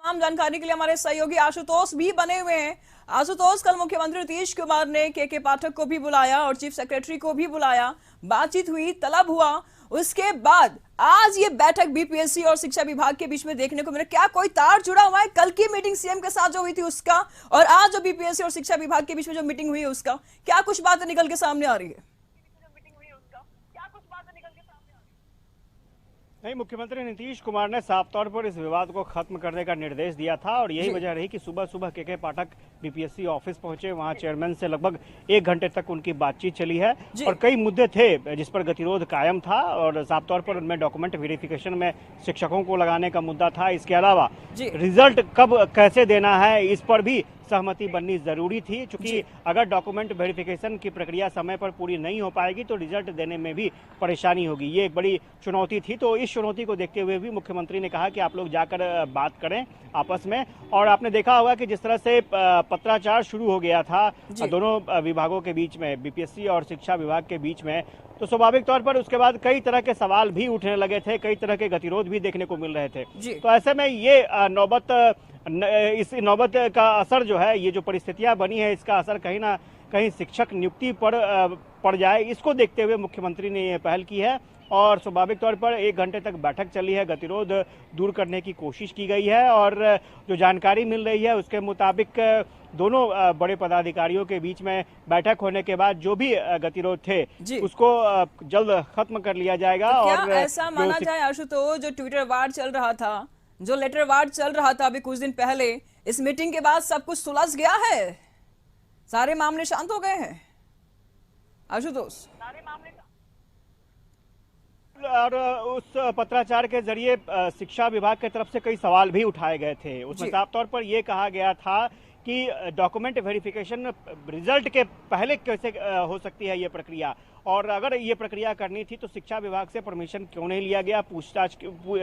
तमाम जानकारी के लिए हमारे सहयोगी आशुतोष भी बने हुए हैं। आशुतोष, कल मुख्यमंत्री नीतीश कुमार ने के पाठक को भी बुलाया और चीफ सेक्रेटरी को भी बुलाया, बातचीत हुई, तलब हुआ। उसके बाद आज ये बैठक बीपीएससी और शिक्षा विभाग के बीच में देखने को मिला। क्या कोई तार जुड़ा हुआ है कल की मीटिंग सीएम के साथ जो हुई थी उसका, और आज जो बीपीएससी और शिक्षा विभाग के बीच में जो मीटिंग हुई है उसका? क्या कुछ बातें निकल के सामने आ रही है? नहीं, मुख्यमंत्री नीतीश कुमार ने साफ तौर पर इस विवाद को खत्म करने का निर्देश दिया था और यही वजह रही कि सुबह सुबह के पाठक बीपीएससी ऑफिस पहुंचे। वहां चेयरमैन से लगभग 1 घंटे तक उनकी बातचीत चली है और कई मुद्दे थे जिस पर गतिरोध कायम था और साफ तौर पर उनमें डॉक्यूमेंट वेरिफिकेशन में शिक्षकों को लगाने का मुद्दा था। इसके अलावा रिजल्ट कब कैसे देना है इस पर भी सहमति बननी जरूरी थी, क्योंकि अगर डॉक्यूमेंट वेरिफिकेशन की प्रक्रिया समय पर पूरी नहीं हो पाएगी तो रिजल्ट देने में भी परेशानी होगी। ये एक बड़ी चुनौती थी। तो इस चुनौती को देखते हुए भी मुख्यमंत्री ने कहा कि आप लोग जाकर बात करें आपस में। और आपने देखा होगा कि जिस तरह से पत्राचार शुरू हो गया था दोनों विभागों के बीच में, बीपीएससी और शिक्षा विभाग के बीच में, तो स्वाभाविक तौर पर उसके बाद कई तरह के सवाल भी उठने लगे थे, कई तरह के गतिरोध भी देखने को मिल रहे थे। तो ऐसे में ये इस नौबत का असर जो है, ये जो परिस्थितियां बनी है, इसका असर कहीं ना कहीं शिक्षक नियुक्ति पर पड़ जाए, इसको देखते हुए मुख्यमंत्री ने ये पहल की है और स्वाभाविक तौर पर 1 घंटे तक बैठक चली है। गतिरोध दूर करने की कोशिश की गई है और जो जानकारी मिल रही है उसके मुताबिक दोनों बड़े पदाधिकारियों के बीच में बैठक होने के बाद जो भी गतिरोध थे उसको जल्द खत्म कर लिया जाएगा। तो क्या और ऐसा माना जाए आशुतोष, जो ट्विटर वार चल रहा था, जो लेटर वार चल रहा था अभी कुछ दिन पहले, इस मीटिंग के बाद सब कुछ सुलझ गया है, सारे मामले शांत हो गए हैं आशुतोष? और उस पत्राचार के जरिए शिक्षा विभाग की तरफ से कई सवाल भी उठाए गए थे। उसमें साफ तौर पर यह कहा गया था कि डॉक्यूमेंट वेरिफिकेशन रिजल्ट के पहले कैसे हो सकती है ये प्रक्रिया, और अगर ये प्रक्रिया करनी थी तो शिक्षा विभाग से परमिशन क्यों नहीं लिया गया, पूछताछ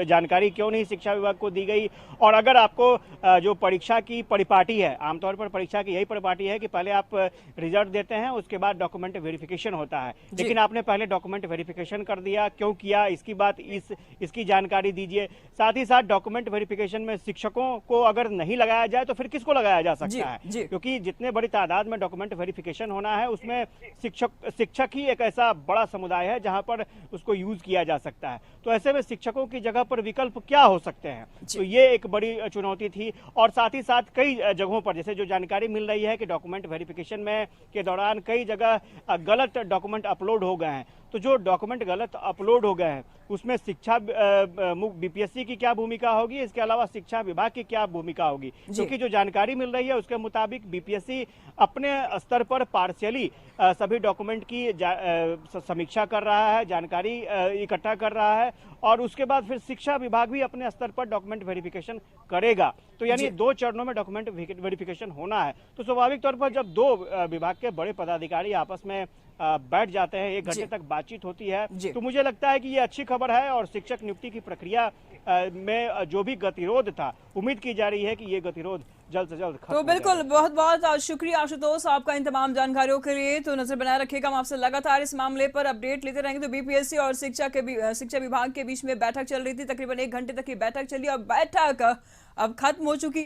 जानकारी क्यों नहीं शिक्षा विभाग को दी गई। और अगर आपको जो परीक्षा की परिपाटी है, आमतौर पर परीक्षा की यही परिपाटी है कि पहले आप रिजल्ट देते हैं उसके बाद डॉक्यूमेंट वेरिफिकेशन होता है, लेकिन आपने पहले डॉक्यूमेंट वेरिफिकेशन कर दिया, क्यों किया इसकी बात इसकी जानकारी दीजिए। साथ ही साथ डॉक्यूमेंट वेरिफिकेशन में शिक्षकों को अगर नहीं लगाया जाए तो फिर किसको लगाया जा सकता है, क्योंकि जितने बड़ी तादाद में डॉक्यूमेंट वेरिफिकेशन होना है उसमें शिक्षक ही एक ऐसा बड़ा समुदाय है जहां पर उसको यूज किया जा सकता है। तो ऐसे में शिक्षकों की जगह पर विकल्प क्या हो सकते हैं, तो ये एक बड़ी चुनौती थी। और साथ ही साथ कई जगहों पर, जैसे जो जानकारी मिल रही है कि डॉक्यूमेंट वेरिफिकेशन में के दौरान कई जगह गलत डॉक्यूमेंट अपलोड हो गए हैं। तो जो डॉक्यूमेंट गलत अपलोड हो गए हैं उसमें शिक्षा बीपीएससी की क्या भूमिका होगी, इसके अलावा शिक्षा विभाग की क्या भूमिका होगी, क्योंकि जो जानकारी मिल रही है उसके मुताबिक बीपीएससी अपने स्तर पर पार्शियली सभी डॉक्यूमेंट की समीक्षा कर रहा है, जानकारी इकट्ठा कर रहा है और उसके बाद फिर शिक्षा विभाग भी अपने स्तर पर डॉक्यूमेंट वेरिफिकेशन करेगा। तो यानी 2 चरणों में डॉक्यूमेंट वेरिफिकेशन होना है। तो स्वाभाविक तौर पर जब 2 विभाग के बड़े पदाधिकारी आपस में बैठ जाते हैं, 1 घंटे तक बातचीत होती है, तो मुझे लगता है कि ये अच्छी खबर है और शिक्षक नियुक्ति की प्रक्रिया में जो भी गतिरोध था, उम्मीद की जा रही है कि ये गतिरोध जल्द से जल्द खत्म हो जाए। तो बिल्कुल, बहुत बहुत शुक्रिया आशुतोष आपका इन तमाम जानकारियों के लिए। तो नजर बनाए रखिएगा, हम आपसे लगातार इस मामले पर अपडेट लेते रहेंगे। तो बीपीएससी और शिक्षा विभाग के बीच में बैठक चल रही थी, तकरीबन 1 घंटे तक की बैठक चली और बैठक अब खत्म हो चुकी।